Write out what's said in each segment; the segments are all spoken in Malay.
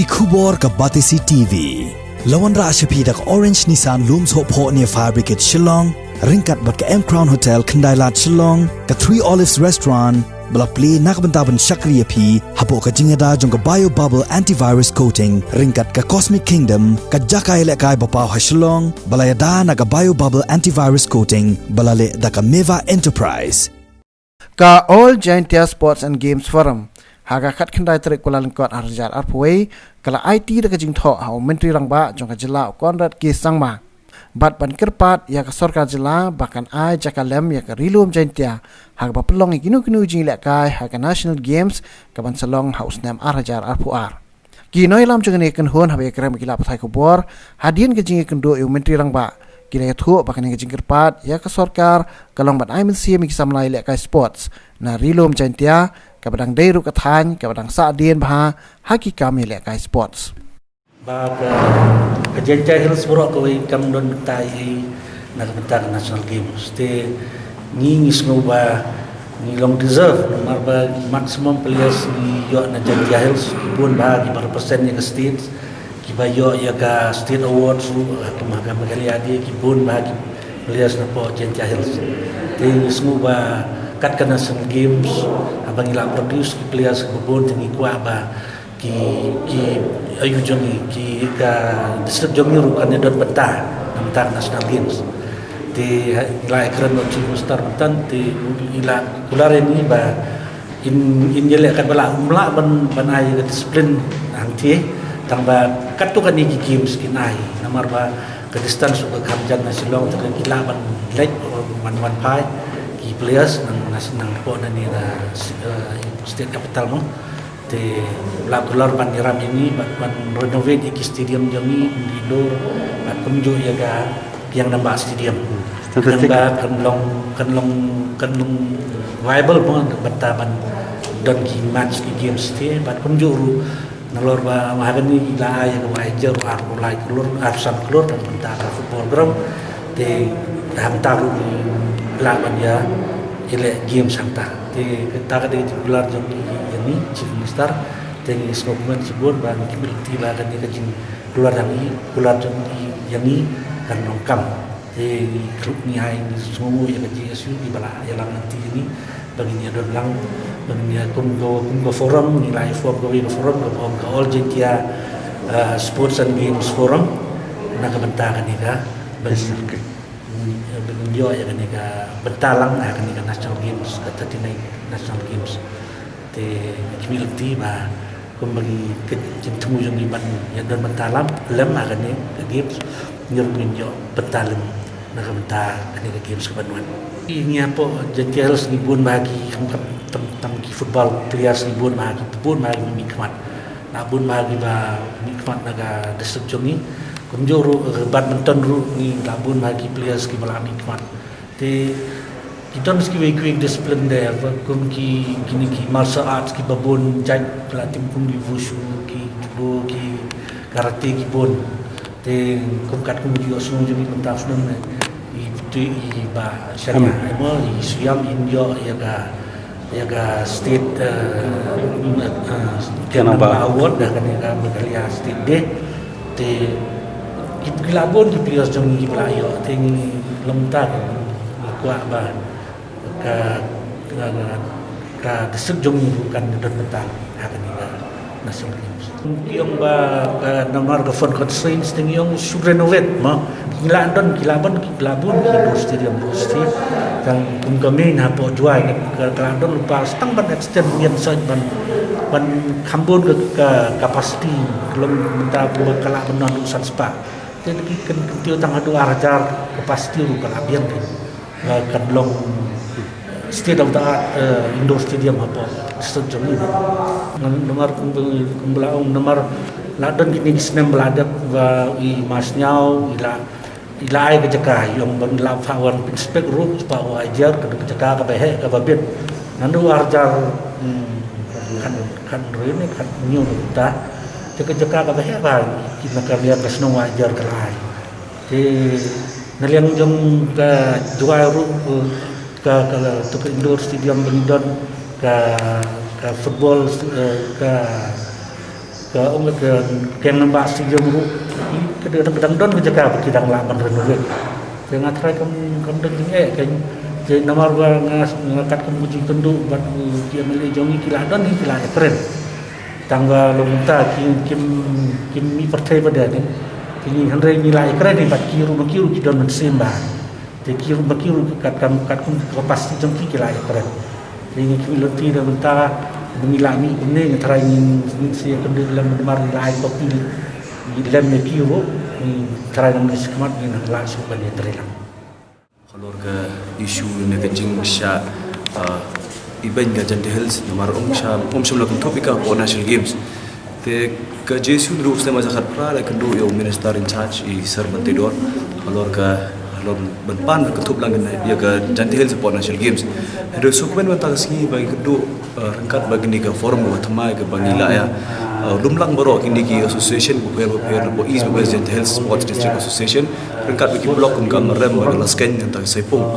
ki khubor ka Batisi TV lawan ra ashapi dak Orange Nissan Looms Hope Ho near Fabricate Shillong ringkat bat ka M Crown Hotel Kandailat Shillong ka Three Olives Restaurant bala play nakbentaban Shakriya P hapo ka jingada jong ka Bio Bubble Antivirus Coating ringkat ka Cosmic Kingdom ka Jakai Lekai Bapaw ha Shillong bala yada na ka Bio Bubble Antivirus Coating bala le da ka Meva Enterprise ka All Giantia Sports and Games Forum haga khat khandai trek kulan kot arjar arpway kala IT da ka jingtho ha menteri rangba jong ka jila Konrad K Sangma bat ban kerpat ya ka sarkar jila bahkan ai jakalem ya ka rilum Giantia haga ba pelong kinu jing lek kai haga National Games ka ban salong haus nam arjar arpuar ki noi lam jong ne kan hon ha ya kram kila pathai ko bor hadien ka jing kan do yu menteri rangba kila ya thu bahkan ka jing kerpat ya ka sarkar kalong ban ai men sia mi samlai lek kai sports na rilum Giantia kabadang dairu kathan kabadang saadien bha haki kami le kai sports ba ka Giantia Hills bro ko kam don tai na ka national games te ni ba ni long deserve nomor ba maximum players ni yo na Giantia Hills pun ba ki persen ya ka state ki ba yo ya ka state awards ka mahkamah kaliadi ki pun ba ki players na po Giantia Hills te ni ba kat ka national games abang ila produce ki players ko bon tingi kwa ba ki ayu jongi ki ka district jongi ru kan dot beta namtar national games ti ila ekran no chief star tan ti ila kulare ni ba in yele kan bala umla ban ai ka disiplin angti tang ba kat tu kan ni games kinai namar ba ka distance ka kamjan na silong ta kila ban lek man pai ki players nang po na ni na state capital mo te lagular ban niram ini ban renovate ki stadium jami indoor ban kunjo ya ga yang nambah stadium kan long viable pun bataban don ki match ki games te ban kunjo ru nalor ba mahagani ila ya ga wajer ar mulai keluar arsan keluar dan bentara football ground te hamtaru lawan ya ile game santa te kita kada gelar jong ini chief minister te government sebut ban kimilti ba kan ka jing keluar jong yang ni kan nongkam te grup ni hai ni semua yang GSU di bala yang nanti ini bagi ada lang bagi kumgo forum ni live forum ke all Giantia sports and games forum nak bentakan ni ka bagi yo ya kan ka bentalang akan ka national games kata tinai national games te community ba kumbagi ke cintu jong iban ya dan bentalam lem akan ni ka games nyurun yo bentalam nak bentar kan ka games kebanuan ini apa Giantia Hills ni bun bagi tam ki football players ni bun bagi mikmat na bun bagi ba mikmat naga desuk jongi kunjuru badminton ru ni labun bagi players ki balami kmat te kita mesti quick discipline there kum ki gini ki martial arts ki babun jai pelatih kum di wushu ki judo ki karate ki bon te kum kat kum juga semua jadi mentaf nang i ba syariah mo i suyam indio ya ga state kenapa award dah kan ya medali state day te kilabon di pilihan jong di Melayu ting lemtar kuat bah ka desek jong bukan dan betal akan ini nasional games yang ba nomor ke fund constraints ting yang should renovate ma kilabon di stadium rosti kan kami na po juai ke kilabon lupa setang ban extend yang ban kambon ke capacity belum minta berkalak benar urusan spa jadi kan kita tanggal dua arjar kapasiti ru kalabian kan long state of the art indoor stadium apa stadium ini nomor kumbelaung nomor ladan kini senem beladak wa i masnyau ila ai kejaka yang benlap fawan inspect ru pa wajar kejaka ka behe ka babit nandu arjar kan rene kan nyu ta kejaka ka behe ba kita karya kasno wajar kalai te naliang jong ka dua ru ka indoor stadium benidon ka football ka ke yang nambah si jemu kadang-kadang don ke jaga berkidang laban renove dengan try kam don jeng kan jadi nomor ngakat kemuji tunduk buat dia meli jongi kila don ni kila keren tangga lumta kim mi percaya pada ni kini henry nilai keren ni bat kiru kidon mensemba te kiru kat kum kepas jengki kila keren ini kimi loti dah minta mengilami ini ngetrai ingin saya kena dalam demar nilai kopi dalam kiru try nang sekemat dengan langsung balik terhilang. Kalau ke isu nekajing sya event gajan Health nomor umsham lakum topika for national games te ke jesu dulu sama zakat pra la kendu yo minister in charge I Sir Mentedor kalau ke berpan ketup lang dia ke Janti Health for national games ada sukumen mentang singi bagi kendu rengkat bagi ni ke forum buat mai ke bangila ya lumlang baro kini ki association beber bo is beber Janti Health Sports District Association rengkat bagi blok kum kamerem bagi lasken tentang sepung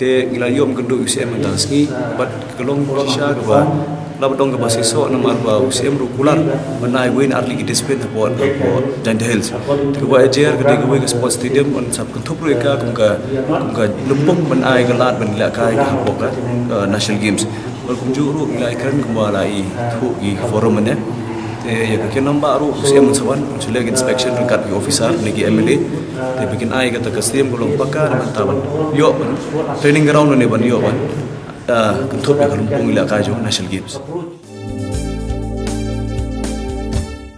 te ilayom kendu UCM mentang singi bat kelong sisa dua labdong ke basiso nama arba UCM rukular menai win arli ki disiplin buat Janti Health ke buat ajar ke dewe ke sports stadium on sab kentup reka kum ka lumpung menai ke lat menilak kai ke hapok national games kum juru ilai keren kembali thu I forum ne te ya ke namba ru UCM sawan suleg inspection rengkat ki officer negi MLA te bikin ai kata ke stadium golong pakar mantaban yo training ground ne ban yo ban kentup ya lumpung ilak kai jo national games